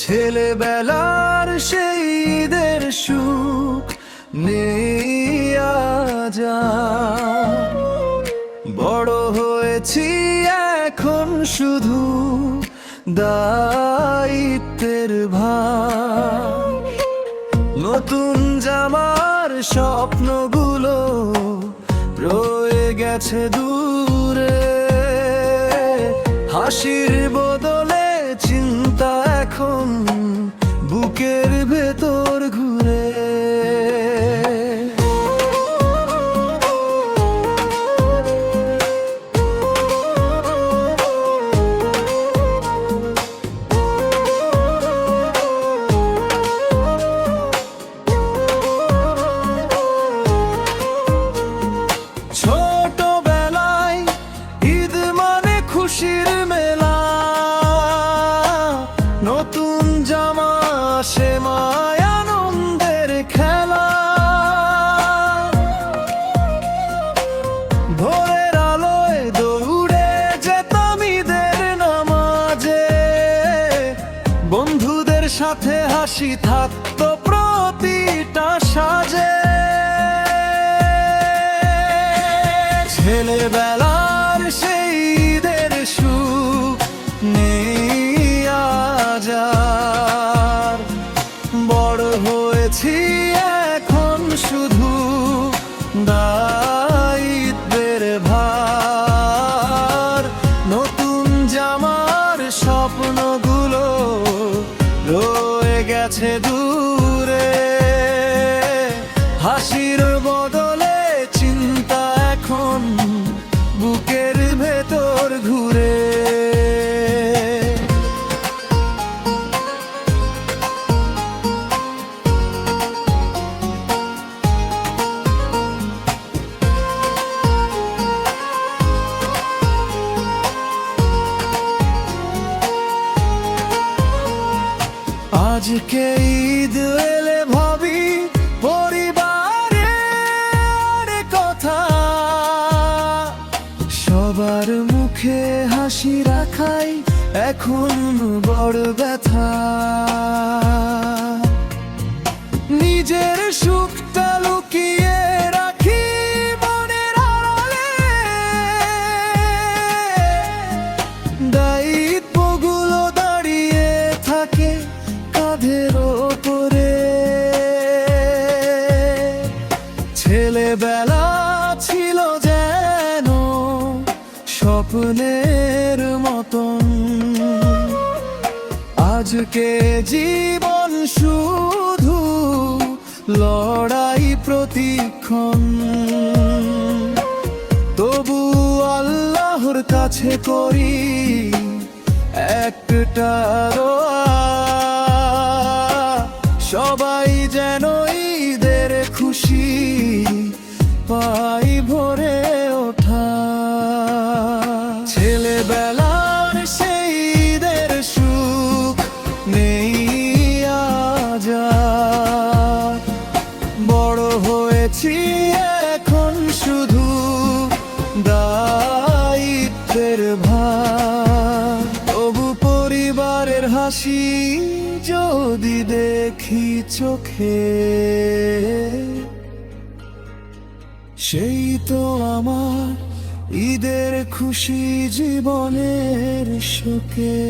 ছেলেবেলার সেই ঈদের সুখ নেই আজ আর। বড় হয়েছি এখন শুধু দায়িত্বের ভার। নতুন জামার স্বপ্নগুলো রয়ে গেছে দূরে, হাসির বদলে চিন্তা এখন বুকের ভেতর ঘুরে। ছোটবেলায় ঈদ মানে খুশির মেলা, নতুন জামা সে মায় আনন্দের খেলা। ভোরের আলোয় দৌড়ে যেতাম ঈদের নামাজে, বন্ধুদের সাথে হাসি থাকতো প্রতিটা সাজে। ছেলেবেলার সেই ঈদের সুখ নেই আজ আর। বড় হয়েছি এখন শুধু দায়িত্বের ভার। নতুন জামার স্বপ্নগুলো রয়ে গেছে দূরে, হাসির বদলে চিন্তা এখন বুকের ভেতর ঘুরে। আজকে ঈদ এলে ভাবি পরিবারের কথা, সবার মুখে হাসি রাখাই এখন বড় ব্যথা। নিজের সুখটা লুকিয়ে রাখি মনের আড়ালে, দায়িত্বগুলো দাঁড়িয়ে থাকে কাঁধের ওপরে। ছেলেবেলা ছিল যেন স্বপ্নের মতন, আজকে জীবন শুধু লড়াই প্রতিক্ষণ। তবু আল্লাহর কাছে করি একটা দোয়া, সবাই যেন ঈদের খুশি পাই ভরে ওঠা। ছেলেবেলার সেই ঈদের সুখ নেই আজ আর। বড় হয়েছি এখন শুধু দায়িত্বের ভার। তবু পরিবারের হাসি যদি দেখি চোখে, সেই তো আমার ঈদের খুশি জীবনের সুখে।